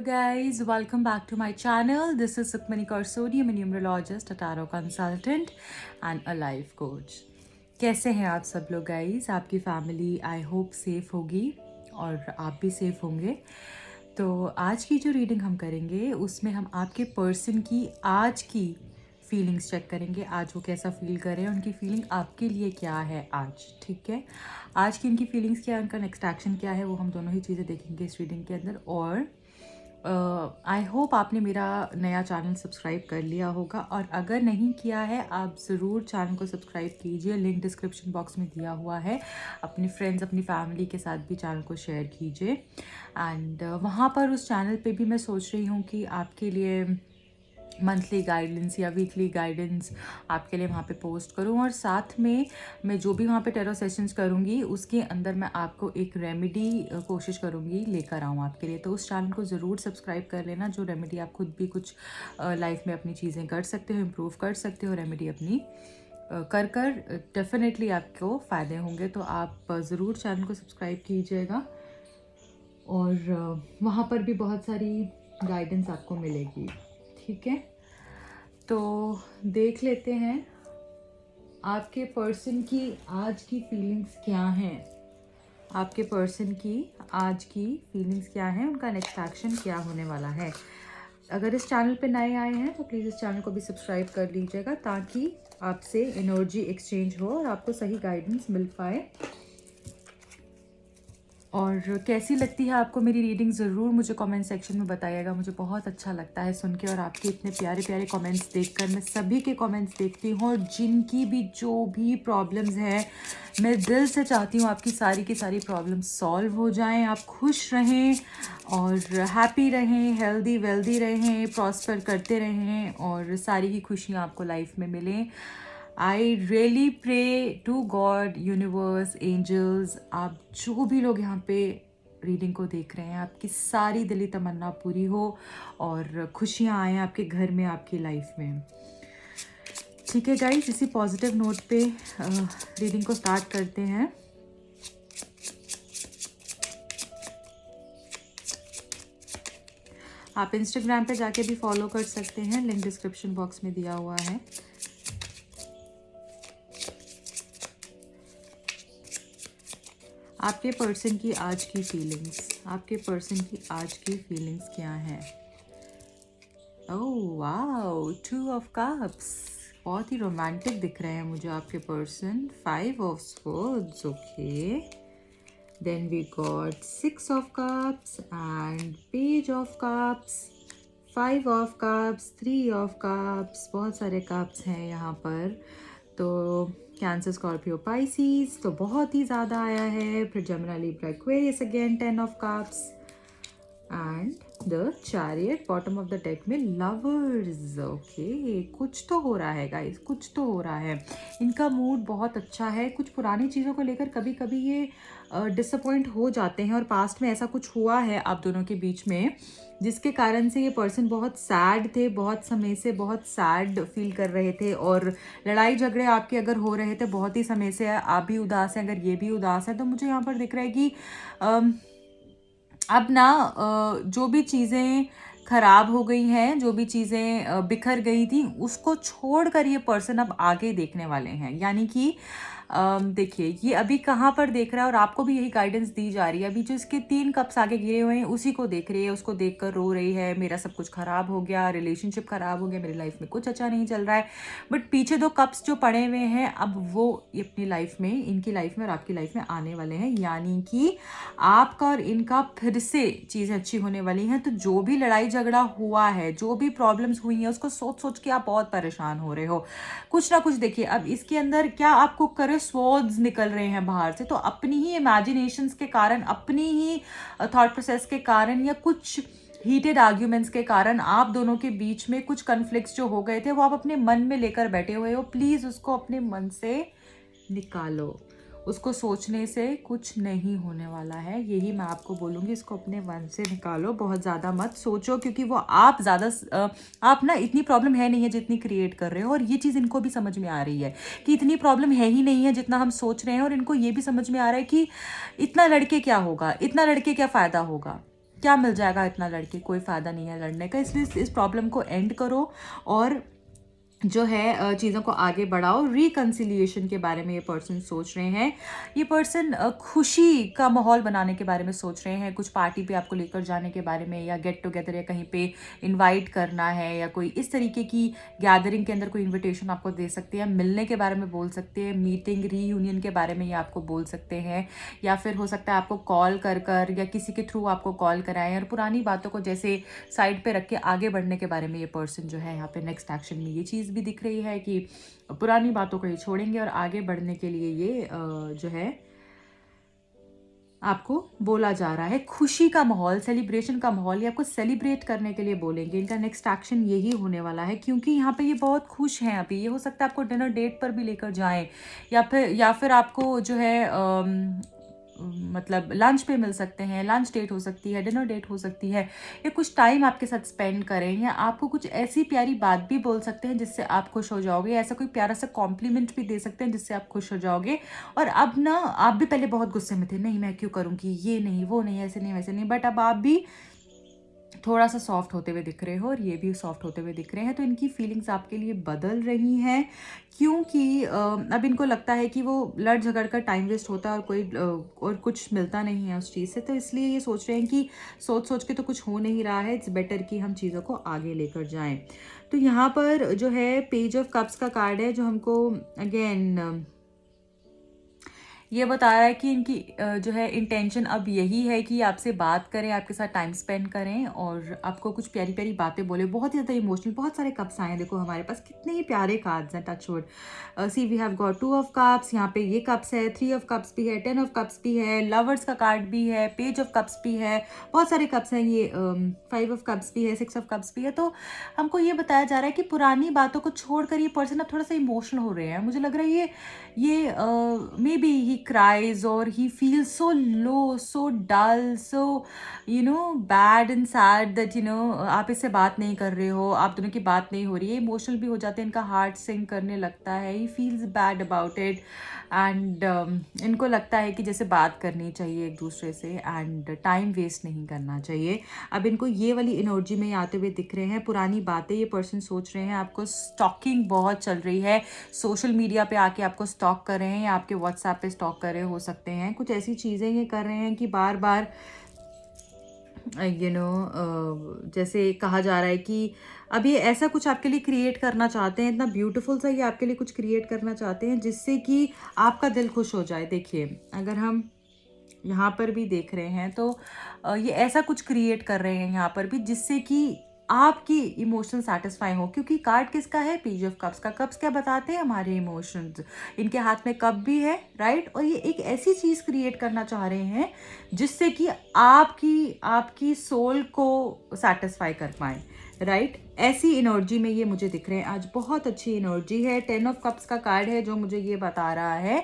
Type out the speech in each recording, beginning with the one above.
guys, welcome back to my channel. This is Sukmani Karsodi. I'm a numerologist, a tarot consultant and a life coach. कैसे हैं आप सब लोग guys? आपकी family I hope safe होगी और आप भी सेफ होंगे। तो आज की जो रीडिंग हम करेंगे उसमें हम आपके पर्सन की आज की फीलिंग्स चेक करेंगे। आज वो कैसा फील कर रहे हैं, उनकी फीलिंग आपके लिए क्या है आज, ठीक है। आज की उनकी फीलिंग्स क्या है, उनका नेक्स्ट एक्शन क्या है, वो हम दोनों ही चीज़ें देखेंगे इस रीडिंग के अंदर। और आई होप आपने मेरा नया चैनल सब्सक्राइब कर लिया होगा, और अगर नहीं किया है आप ज़रूर चैनल को सब्सक्राइब कीजिए। लिंक डिस्क्रिप्शन बॉक्स में दिया हुआ है। अपनी फ्रेंड्स, अपनी फैमिली के साथ भी चैनल को शेयर कीजिए। एंड वहाँ पर उस चैनल पे भी मैं सोच रही हूँ कि आपके लिए मंथली गाइडेंस या वीकली गाइडेंस आपके लिए वहाँ पे पोस्ट करूँ, और साथ में मैं जो भी वहाँ पे टेरो सेशंस करूँगी उसके अंदर मैं आपको एक रेमेडी कोशिश करूँगी लेकर आऊँ आपके लिए। तो उस चैनल को ज़रूर सब्सक्राइब कर लेना, जो रेमेडी आप खुद भी कुछ लाइफ में अपनी चीज़ें कर सकते हो, इम्प्रूव कर सकते हो। रेमेडी अपनी कर डेफिनेटली आपको फ़ायदे होंगे। तो आप ज़रूर चैनल को सब्सक्राइब कीजिएगा, और वहाँ पर भी बहुत सारी गाइडेंस आपको मिलेगी, ठीक है। तो देख लेते हैं आपके पर्सन की आज की फीलिंग्स क्या हैं। आपके पर्सन की आज की फीलिंग्स क्या हैं, उनका नेक्स्ट एक्शन क्या होने वाला है। अगर इस चैनल पे नए आए हैं तो प्लीज़ इस चैनल को भी सब्सक्राइब कर लीजिएगा, ताकि आपसे एनर्जी एक्सचेंज हो और आपको सही गाइडेंस मिल पाए। और कैसी लगती है आपको मेरी रीडिंग, ज़रूर मुझे कमेंट सेक्शन में बताइएगा। मुझे बहुत अच्छा लगता है सुन के, और आपके इतने प्यारे प्यारे कमेंट्स देखकर। मैं सभी के कमेंट्स देखती हूँ, और जिनकी भी जो भी प्रॉब्लम्स हैं, मैं दिल से चाहती हूँ आपकी सारी की सारी प्रॉब्लम्स सॉल्व हो जाएं। आप खुश रहें और हैप्पी रहें, हेल्दी वेल्दी रहें, प्रॉस्पर करते रहें, और सारी की खुशियाँ आपको लाइफ में मिलें। I really pray to God, universe, angels, आप जो भी लोग यहाँ पे रीडिंग को देख रहे हैं, आपकी सारी दिली तमन्ना पूरी हो और खुशियाँ आएँ आपके घर में, आपकी लाइफ में। ठीक है गाइस, इसी पॉजिटिव नोट पे रीडिंग को स्टार्ट करते हैं। आप इंस्टाग्राम पे जाके भी फॉलो कर सकते हैं, लिंक डिस्क्रिप्शन बॉक्स में दिया हुआ है। आपके पर्सन की आज की फीलिंग्स, आपके पर्सन की आज की फीलिंग्स क्या हैं। ओह वाओ, 2 ऑफ कप्स, बहुत ही रोमांटिक दिख रहे हैं मुझे आपके person. 5 of swords, okay. Then we got 6 of cups and page of cups, 5 of cups, 3 of cups. बहुत सारे कप्स हैं यहाँ पर। तो कैंसर, स्कॉर्पियो, पाइसिस तो बहुत ही ज़्यादा आया है। फिर Gemini, Libra, Aquarius again 10 of cups and the chariot. Bottom of the deck में लवर्स, ओके। कुछ तो हो रहा है गाइस, कुछ तो हो रहा है। इनका मूड बहुत अच्छा है। कुछ पुरानी चीज़ों को लेकर कभी कभी ये डिसअपॉइंट हो जाते हैं, और पास्ट में ऐसा कुछ हुआ है आप दोनों के बीच में, जिसके कारण से ये पर्सन बहुत सैड थे। बहुत समय से बहुत सैड फील कर रहे थे, और लड़ाई झगड़े आपके अगर हो रहे थे बहुत ही समय से, आप भी उदास हैं, अगर ये भी उदास है, तो मुझे यहाँ पर दिख रहा है कि अब ना जो भी चीज़ें खराब हो गई हैं, जो भी चीज़ें बिखर गई थी, उसको छोड़कर ये पर्सन अब आगे देखने वाले हैं। यानी कि देखिए ये अभी कहाँ पर देख रहा है, और आपको भी यही गाइडेंस दी जा रही है। अभी जो इसके 3 कप्स आगे गिरे हुए हैं उसी को देख रही है, उसको देखकर रो रही है। मेरा सब कुछ खराब हो गया, रिलेशनशिप खराब हो गया, मेरी लाइफ में कुछ अच्छा नहीं चल रहा है। बट पीछे 2 कप्स जो पड़े हुए हैं, अब वो अपनी लाइफ में, इनकी लाइफ में और आपकी लाइफ में आने वाले हैं। यानी कि आपका और इनका फिर से चीज़ें अच्छी होने वाली हैं। तो जो भी लड़ाई झगड़ा हुआ है, जो भी प्रॉब्लम्स हुई हैं, उसको सोच सोच के आप बहुत परेशान हो रहे हो। कुछ ना कुछ देखिए, अब इसके अंदर क्या आपको करे, स्वर्ड्स निकल रहे हैं बाहर से। तो अपनी ही इमेजिनेशंस के कारण, अपनी ही थॉट प्रोसेस के कारण, या कुछ हीटेड आर्ग्यूमेंट्स के कारण आप दोनों के बीच में कुछ कन्फ्लिक्ट्स जो हो गए थे, वो आप अपने मन में लेकर बैठे हुए हो। प्लीज़ उसको अपने मन से निकालो। उसको सोचने से कुछ नहीं होने वाला है, यही मैं आपको बोलूँगी। इसको अपने मन से निकालो, बहुत ज़्यादा मत सोचो, क्योंकि वो आप ज़्यादा आप ना, इतनी प्रॉब्लम है नहीं है जितनी क्रिएट कर रहे हो। और ये चीज़ इनको भी समझ में आ रही है कि इतनी प्रॉब्लम है ही नहीं है जितना हम सोच रहे हैं। और इनको ये भी समझ में आ रहा है कि इतना लड़के क्या होगा, इतना लड़के क्या फ़ायदा होगा। क्या मिल जाएगा इतना लड़के, कोई फ़ायदा नहीं है लड़ने का। इसलिए इस प्रॉब्लम को एंड करो और जो है चीज़ों को आगे बढ़ाओ। रिकन्सिलिएशन के बारे में ये पर्सन सोच रहे हैं। ये पर्सन खुशी का माहौल बनाने के बारे में सोच रहे हैं, कुछ पार्टी पे आपको लेकर जाने के बारे में, या गेट टुगेदर या कहीं पे इनवाइट करना है, या कोई इस तरीके की गैदरिंग के अंदर कोई इनविटेशन आपको दे सकते हैं। मिलने के बारे में बोल सकते हैं, मीटिंग रीयूनियन के बारे में ये आपको बोल सकते हैं, या फिर हो सकता है आपको कॉल कर या किसी के थ्रू आपको कॉल कराएं और पुरानी बातों को जैसे साइड पे रख के आगे बढ़ने के बारे में ये पर्सन जो है यहाँ पे नेक्स्ट एक्शन में ये चीज़ भी दिख रही है कि पुरानी बातों को ही छोड़ेंगे और आगे बढ़ने के लिए ये जो है आपको बोला जा रहा है। खुशी का माहौल, सेलिब्रेशन का माहौल, ये आपको सेलिब्रेट करने के लिए बोलेंगे। इनका नेक्स्ट एक्शन यही होने वाला है, क्योंकि यहाँ पे ये बहुत खुश हैं अभी। ये हो सकता है आपको डिनर डेट पर भी लेकर जाएं, या फिर आपको जो है मतलब लंच पे मिल सकते हैं, लंच डेट हो सकती है, डिनर डेट हो सकती है, या कुछ टाइम आपके साथ स्पेंड करें, या आपको कुछ ऐसी प्यारी बात भी बोल सकते हैं जिससे आप खुश हो जाओगे, ऐसा कोई प्यारा सा कॉम्प्लीमेंट भी दे सकते हैं जिससे आप खुश हो जाओगे। और अब ना, आप भी पहले बहुत गुस्से में थे, नहीं मैं क्यों करूँगी, ये नहीं, वो नहीं, ऐसे नहीं, वैसे नहीं, बट अब आप भी थोड़ा सा सॉफ्ट होते हुए दिख रहे हो और ये भी सॉफ्ट होते हुए दिख रहे हैं। तो इनकी फीलिंग्स आपके लिए बदल रही हैं, क्योंकि अब इनको लगता है कि वो लड़ झगड़ कर टाइम वेस्ट होता है और और कुछ मिलता नहीं है उस चीज़ से। तो इसलिए ये सोच रहे हैं कि सोच सोच के तो कुछ हो नहीं रहा है, इट्स बेटर कि हम चीज़ों को आगे लेकर जाएं। तो यहाँ पर जो है पेज ऑफ कप्स का कार्ड है, जो हमको अगेन ये बता रहा है कि इनकी जो है इंटेंशन अब यही है कि आपसे बात करें, आपके साथ टाइम स्पेंड करें और आपको कुछ प्यारी प्यारी बातें बोले। बहुत ही ज़्यादा इमोशनल, बहुत सारे कप्स आए हैं, देखो हमारे पास कितने ही प्यारे कार्ड्स हैं, touch wood. See we have got 2 of cups, यहाँ पे ये कप्स है, 3 ऑफ कप्स भी है, 10 ऑफ कप्स भी है, लवर्स का कार्ड भी है, पेज ऑफ कप्स भी है, बहुत सारे कप्स हैं, ये 5 ऑफ कप्स भी है, 6 ऑफ कप्स भी है। तो हमको ये बताया जा रहा है कि पुरानी बातों को छोड़कर ये पर्सन अब थोड़ा सा इमोशनल हो रहे हैं। मुझे लग रहा है ये may be he cries or he feels so low, so dull, so bad and sad that आप इससे बात नहीं कर रहे हो, आप दोनों की बात नहीं हो रही है, इमोशनल भी हो जाते हैं, इनका हार्ट सिंक करने लगता है, he feels bad about it and इनको लगता है कि जैसे बात करनी चाहिए एक दूसरे से एंड टाइम वेस्ट नहीं करना चाहिए। अब इनको ये वाली एनर्जी में आते हुए दिख रहे हैं, पुरानी बातें ये पर्सन सोच रहे हैं, आपको स्टॉकिंग बहुत चल रही है, सोशल मीडिया पे आके आपको स्टॉक कर रहे हैं या आपके व्हाट्सएप पे स्टॉक कर रहे हो सकते हैं, कुछ ऐसी चीज़ें ये कर रहे हैं कि बार बार जैसे कहा जा रहा है कि अब ये ऐसा कुछ आपके लिए क्रिएट करना चाहते हैं, इतना ब्यूटीफुल सा ये आपके लिए कुछ क्रिएट करना चाहते हैं जिससे कि आपका दिल खुश हो जाए। देखिए अगर हम यहाँ पर भी देख रहे हैं तो ये ऐसा कुछ क्रिएट कर रहे हैं यहाँ पर भी जिससे कि आपकी इमोशन सेटिस्फाई हो, क्योंकि कार्ड किसका है, पेज ऑफ कप्स का। कप्स क्या बताते हैं, हमारे इमोशंस। इनके हाथ में कप भी है, राइट, और ये एक ऐसी चीज़ क्रिएट करना चाह रहे हैं जिससे कि आपकी सोल को सेटिस्फाई कर पाए, राइट। ऐसी एनर्जी में ये मुझे दिख रहे हैं आज, बहुत अच्छी एनर्जी है। 10 ऑफ कप्स का कार्ड है जो मुझे ये बता रहा है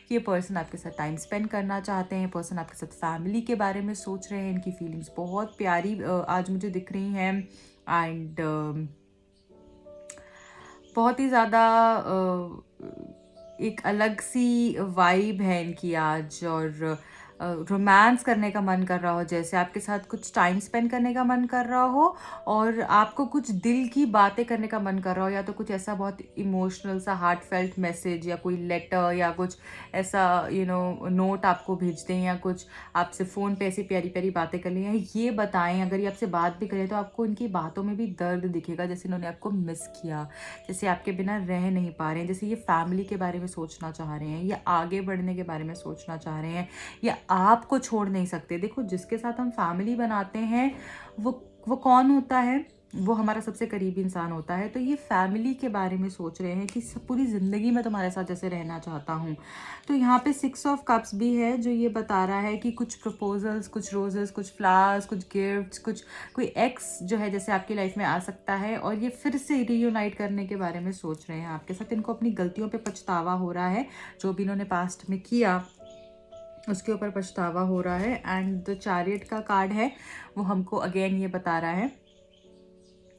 कि ये पर्सन आपके साथ टाइम स्पेंड करना चाहते हैं, पर्सन आपके साथ फैमिली के बारे में सोच रहे हैं, इनकी फीलिंग्स बहुत प्यारी आज मुझे दिख रही हैं एंड बहुत ही ज़्यादा एक अलग सी वाइब है इनकी आज, और रोमांस करने का मन कर रहा हो, जैसे आपके साथ कुछ टाइम स्पेंड करने का मन कर रहा हो और आपको कुछ दिल की बातें करने का मन कर रहा हो, या तो कुछ ऐसा बहुत इमोशनल सा हार्ट फेल्ट मैसेज या कोई लेटर या कुछ ऐसा नोट आपको भेज दें, या कुछ आपसे फ़ोन पे ऐसी प्यारी प्यारी बातें कर ली हैं, ये बताएं। अगर ये आपसे बात भी करें तो आपको इनकी बातों में भी दर्द दिखेगा, जैसे इन्होंने आपको मिस किया, जैसे आपके बिना रह नहीं पा रहे हैं, जैसे ये फैमिली के बारे में सोचना चाह रहे हैं, या आगे बढ़ने के बारे में सोचना चाह रहे हैं, या आपको छोड़ नहीं सकते। देखो जिसके साथ हम फैमिली बनाते हैं वो कौन होता है, वो हमारा सबसे करीबी इंसान होता है। तो ये फैमिली के बारे में सोच रहे हैं कि पूरी ज़िंदगी में तुम्हारे साथ जैसे रहना चाहता हूँ। तो यहाँ पे 6 ऑफ कप्स भी है जो ये बता रहा है कि कुछ प्रपोजल्स, कुछ रोजेस, कुछ फ्लावर्स, कुछ गिफ्ट्स, कोई एक्स जो है जैसे आपकी लाइफ में आ सकता है और ये फिर से रीयूनाइट करने के बारे में सोच रहे हैं आपके साथ। इनको अपनी गलतियों पे पछतावा हो रहा है, जो भी इन्होंने पास्ट में किया उसके ऊपर पछतावा हो रहा है। एंड द चैरियट का कार्ड है वो हमको अगेन ये बता रहा है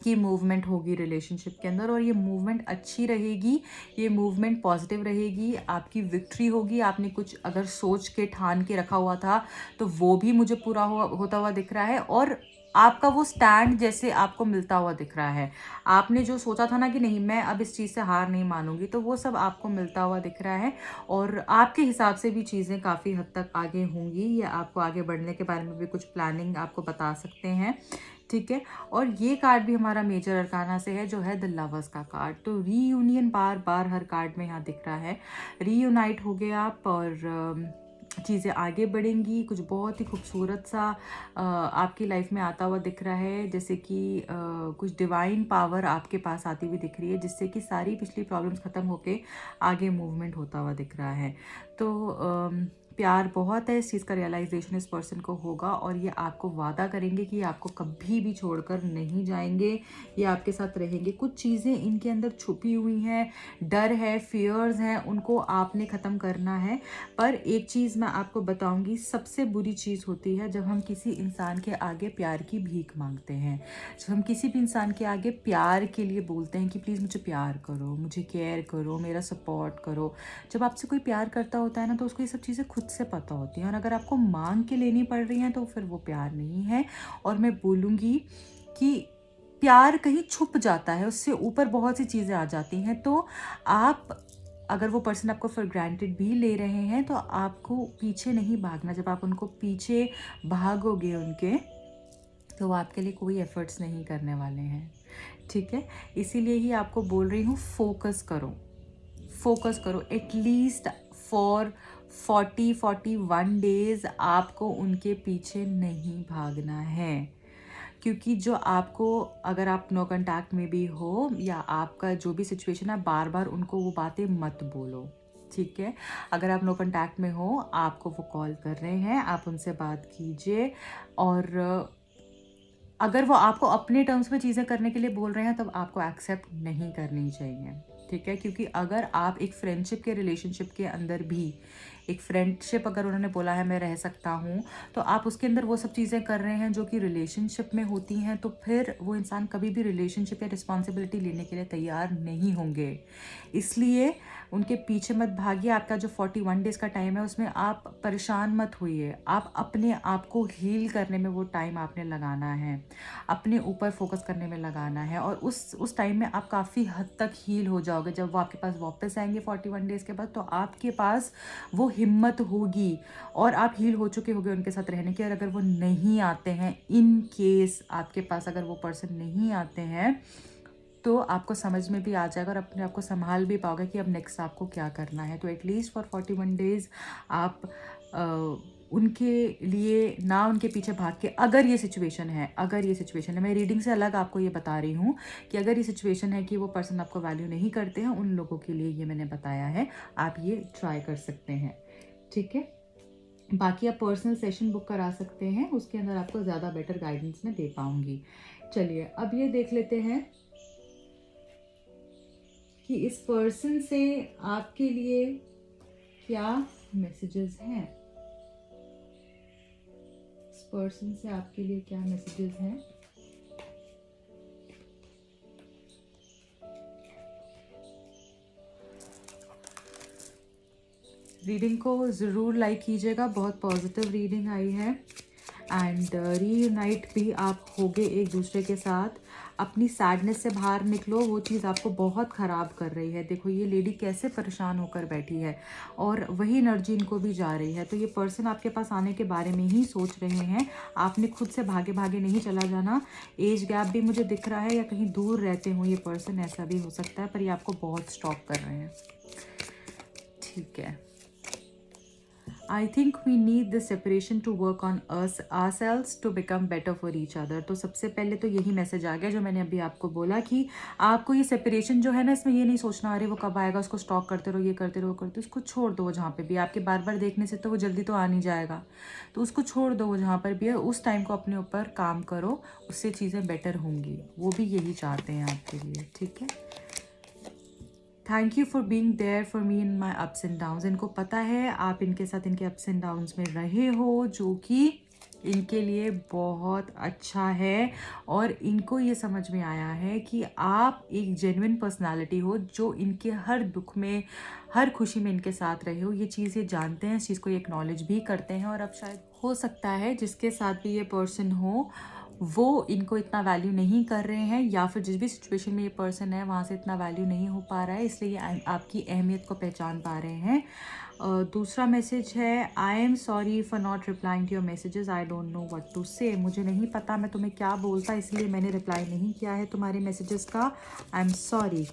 की मूवमेंट होगी रिलेशनशिप के अंदर, और ये मूवमेंट अच्छी रहेगी, ये मूवमेंट पॉजिटिव रहेगी, आपकी विक्ट्री होगी। आपने कुछ अगर सोच के ठान के रखा हुआ था तो वो भी मुझे पूरा होता हुआ दिख रहा है, और आपका वो स्टैंड जैसे आपको मिलता हुआ दिख रहा है। आपने जो सोचा था ना कि नहीं मैं अब इस चीज़ से हार नहीं मानूंगी, तो वो सब आपको मिलता हुआ दिख रहा है, और आपके हिसाब से भी चीज़ें काफ़ी हद तक आगे होंगी, या आपको आगे बढ़ने के बारे में भी कुछ प्लानिंग आपको बता सकते हैं, ठीक है। और ये कार्ड भी हमारा मेजर अरकाना से है, जो है द लवर्स का कार्ड। तो रीयूनियन बार बार हर कार्ड में यहाँ दिख रहा है। रीयूनाइट हो गए आप, और चीज़ें आगे बढ़ेंगी। कुछ बहुत ही खूबसूरत सा आपकी लाइफ में आता हुआ दिख रहा है, जैसे कि कुछ डिवाइन पावर आपके पास आती हुई दिख रही है, जिससे कि सारी पिछली प्रॉब्लम्स ख़त्म होके आगे मूवमेंट होता हुआ दिख रहा है। तो प्यार बहुत है, इस चीज़ का रियलाइजेशन इस पर्सन को होगा, और ये आपको वादा करेंगे कि आपको कभी भी छोड़कर नहीं जाएंगे, ये आपके साथ रहेंगे। कुछ चीज़ें इनके अंदर छुपी हुई हैं, डर है, फियर्स हैं, उनको आपने ख़त्म करना है। पर एक चीज़ मैं आपको बताऊंगी, सबसे बुरी चीज़ होती है जब हम किसी इंसान के आगे प्यार की भीख मांगते हैं। जब हम किसी भी इंसान के आगे प्यार के लिए बोलते हैं कि प्लीज़ मुझे प्यार करो, मुझे केयर करो, मेरा सपोर्ट करो। जब आपसे कोई प्यार करता होता है ना, तो उसको ये सब चीज़ें खुद से पता होती हैं, और अगर आपको मांग के लेनी पड़ रही हैं तो फिर वो प्यार नहीं है। और मैं बोलूँगी कि प्यार कहीं छुप जाता है, उससे ऊपर बहुत सी चीज़ें आ जाती हैं। तो आप, अगर वो पर्सन आपको फॉर ग्रांटेड भी ले रहे हैं, तो आपको पीछे नहीं भागना। जब आप उनको पीछे भागोगे उनके, तो वो आपके लिए कोई एफर्ट्स नहीं करने वाले हैं, ठीक है। इसीलिए ही आपको बोल रही हूँ, फोकस करो, फोकस करो। एटलीस्ट फॉर 41 डेज आपको उनके पीछे नहीं भागना है, क्योंकि जो आपको, अगर आप नो कॉन्टैक्ट में भी हो या आपका जो भी सिचुएशन है, बार बार उनको वो बातें मत बोलो, ठीक है। अगर आप नो कॉन्टैक्ट में हो, आपको वो कॉल कर रहे हैं, आप उनसे बात कीजिए, और अगर वो आपको अपने टर्म्स पे चीज़ें करने के लिए बोल रहे हैं, तब आपको एक्सेप्ट नहीं करनी चाहिए, ठीक है। क्योंकि अगर आप एक फ्रेंडशिप के रिलेशनशिप के अंदर भी, एक फ्रेंडशिप अगर उन्होंने बोला है मैं रह सकता हूँ, तो आप उसके अंदर वो सब चीज़ें कर रहे हैं जो कि रिलेशनशिप में होती हैं, तो फिर वो इंसान कभी भी रिलेशनशिप या रिस्पॉन्सिबिलिटी लेने के लिए तैयार नहीं होंगे। इसलिए उनके पीछे मत भागिए। आपका जो 41 डेज़ का टाइम है, उसमें आप परेशान मत होइए। आप अपने आप को हील करने में वो टाइम आपने लगाना है, अपने ऊपर फोकस करने में लगाना है, और उस टाइम में आप काफ़ी हद तक हील हो जाओगे। जब वो आपके पास वापस आएंगे 41 डेज़ के बाद, तो आपके पास वो हिम्मत होगी, और आप हील हो चुके होगे उनके साथ रहने की। और अगर वो नहीं आते हैं, इन केस आपके पास अगर वो पर्सन नहीं आते हैं, तो आपको समझ में भी आ जाएगा, और अपने आप को संभाल भी पाओगे कि अब नेक्स्ट आपको क्या करना है। तो एटलीस्ट फॉर 41 डेज़ आप उनके लिए ना उनके पीछे भाग के, अगर ये सिचुएशन है, मैं रीडिंग से अलग आपको ये बता रही हूँ कि अगर ये सिचुएशन है कि वो पर्सन आपको वैल्यू नहीं करते हैं, उन लोगों के लिए ये मैंने बताया है, आप ये ट्राई कर सकते हैं, ठीक है। बाकी आप पर्सनल सेशन बुक करा सकते हैं, उसके अंदर आपको ज़्यादा बेटर गाइडेंस मैं दे पाऊँगी। चलिए अब ये देख लेते हैं कि इस पर्सन से आपके लिए क्या मैसेजेस हैं। इस पर्सन से आपके लिए क्या मैसेजेस हैं। रीडिंग को ज़रूर लाइक कीजिएगा, बहुत पॉजिटिव रीडिंग आई है। एंड रीयूनाइट भी आप होगे एक दूसरे के साथ। अपनी सैडनेस से बाहर निकलो, वो चीज़ आपको बहुत ख़राब कर रही है। देखो ये लेडी कैसे परेशान होकर बैठी है, और वही एनर्जी इनको भी जा रही है। तो ये पर्सन आपके पास आने के बारे में ही सोच रहे हैं। आपने खुद से भागे भागे नहीं चला जाना। एज गैप भी मुझे दिख रहा है, या कहीं दूर रहते हो ये पर्सन, ऐसा भी हो सकता है, पर ये आपको बहुत स्टॉप कर रहे हैं, ठीक है। I think we need the separation to work on ourselves to become better for each other। तो सबसे पहले तो यही मैसेज आ गया जो मैंने अभी आपको बोला, कि आपको ये सेपरेशन जो है ना, इसमें ये नहीं सोचना अरे वो कब आएगा, उसको स्टॉक करते रहो, ये करते रहो, करते, उसको छोड़ दो। जहाँ पे भी आपके बार बार देखने से तो वो जल्दी तो आ नहीं जाएगा, तो उसको छोड़ दो। जहाँ पर भी है उस टाइम को अपने ऊपर काम करो, उससे चीज़ें बेटर होंगी। वो भी यही चाहते हैं आपके लिए, ठीक है। Thank you for being there for me in my ups and downs. इनको पता है आप इनके साथ इनके अप्स एंड डाउन्स में रहे हो, जो कि इनके लिए बहुत अच्छा है और इनको ये समझ में आया है कि आप एक जेन्युइन पर्सनालिटी हो जो इनके हर दुख में, हर खुशी में इनके साथ रहे हो। ये चीज़ ये जानते हैं, इस चीज़ को ये एक्नॉलेज भी करते हैं। और अब शायद हो सकता है जिसके साथ भी ये पर्सन हो वो इनको इतना वैल्यू नहीं कर रहे हैं, या फिर जिस भी सिचुएशन में ये पर्सन है वहाँ से इतना वैल्यू नहीं हो पा रहा है, इसलिए ये आपकी अहमियत को पहचान पा रहे हैं। दूसरा मैसेज है, I am sorry for not replying to your messages, I don't know what to say. मुझे नहीं पता मैं तुम्हें क्या बोलता, इसलिए मैंने रिप्लाई नहीं किया है तुम्हारे मैसेजेस का। आई एम सॉरी।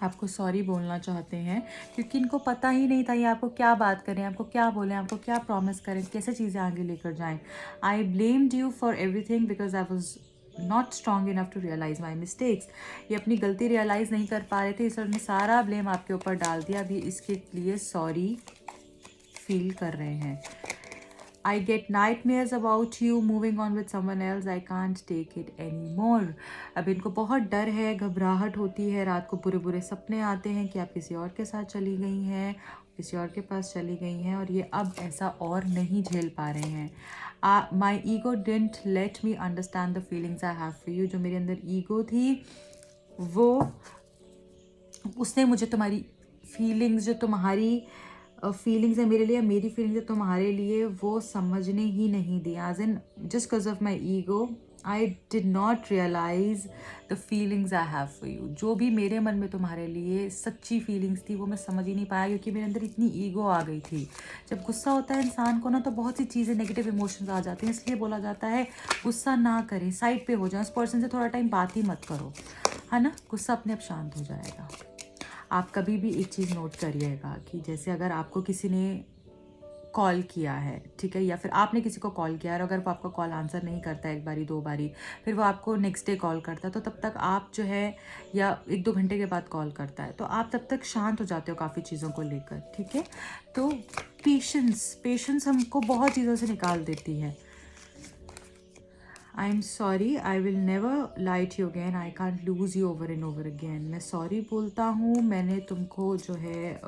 आपको सॉरी बोलना चाहते हैं क्योंकि इनको पता ही नहीं था ये आपको क्या बात करें, आपको क्या बोलें, आपको क्या प्रॉमिस करें, कैसे चीज़ें आगे लेकर जाएं। I blamed you for everything because I was not strong enough to realise my mistakes. ये अपनी गलती रियलाइज़ नहीं कर पा रहे थे, इसलिए उन्होंने सारा ब्लेम आपके ऊपर डाल दिया। अभी इसके लिए सॉरी फील कर रहे हैं। I get nightmares about you moving on with someone else. I can't take it anymore. अब इनको बहुत डर है, घबराहट होती है, रात को बुरे बुरे सपने आते हैं कि आप किसी और के साथ चली गई हैं, किसी और के पास चली गई हैं और ये अब ऐसा और नहीं झेल पा रहे हैं। My ego didn't let me understand the feelings I have for you. जो मेरे अंदर ईगो थी वो, उसने मुझे तुम्हारी फीलिंग्स, जो तुम्हारी फीलिंग्स है मेरे लिए, मेरी फीलिंग्स है तुम्हारे लिए, वो समझने ही नहीं दिया। As in just because of my ego I did not realise the feelings I have for you. जो भी मेरे मन में तुम्हारे लिए सच्ची फीलिंग्स थी वो मैं समझ ही नहीं पाया क्योंकि मेरे अंदर इतनी ईगो आ गई थी। जब गुस्सा होता है इंसान को ना तो बहुत सी चीज़ें, नेगेटिव इमोशंस आ जाते हैं, इसलिए बोला जाता है गुस्सा ना करें, साइड पे हो जाए, उस पर्सन से थोड़ा टाइम बात ही मत करो, है ना, गुस्सा अपने आप शांत हो जाएगा। आप कभी भी एक चीज़ नोट करिएगा कि जैसे अगर आपको किसी ने कॉल किया है, ठीक है, या फिर आपने किसी को कॉल किया है और अगर वो आपका कॉल आंसर नहीं करता है एक बारी दो बारी, फिर वो आपको नेक्स्ट डे कॉल करता है, तो तब तक आप जो है, या एक दो घंटे के बाद कॉल करता है, तो आप तब तक शांत हो जाते हो काफ़ी चीज़ों को लेकर, ठीक है। तो पेशेंस हमको बहुत चीज़ों से निकाल देती है। I am sorry, I will never lie to you again, I can't lose you over and over again. मैं सॉरी बोलता हूँ, मैंने तुमको जो है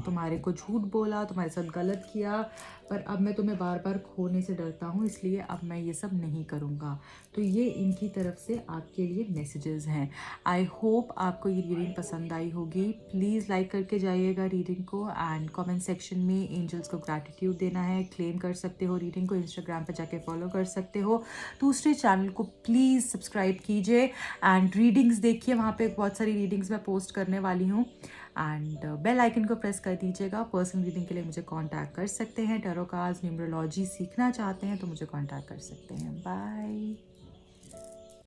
तुम्हारे को झूठ बोला, तुम्हारे साथ गलत किया, पर अब मैं तुम्हें बार बार खोने से डरता हूँ, इसलिए अब मैं ये सब नहीं करूँगा। तो ये इनकी तरफ से आपके लिए मैसेजेस हैं। आई होप आपको ये रीडिंग पसंद आई होगी। प्लीज़ लाइक करके जाइएगा रीडिंग को एंड कमेंट सेक्शन में एंजल्स को ग्रैटिट्यूड देना है। क्लेम कर सकते हो रीडिंग को, इंस्टाग्राम पे जाके फॉलो कर सकते हो। दूसरे चैनल को प्लीज़ सब्सक्राइब कीजिए एंड रीडिंग्स देखिए, वहाँ पे बहुत सारी रीडिंग्स मैं पोस्ट करने वाली हूँ। एंड बेल आइकन को प्रेस कर दीजिएगा। पर्सनल रीडिंग के लिए मुझे कांटेक्ट कर सकते हैं। टैरो कार्ड्स, न्यूमरोलॉजी सीखना चाहते हैं तो मुझे कांटेक्ट कर सकते हैं। बाय।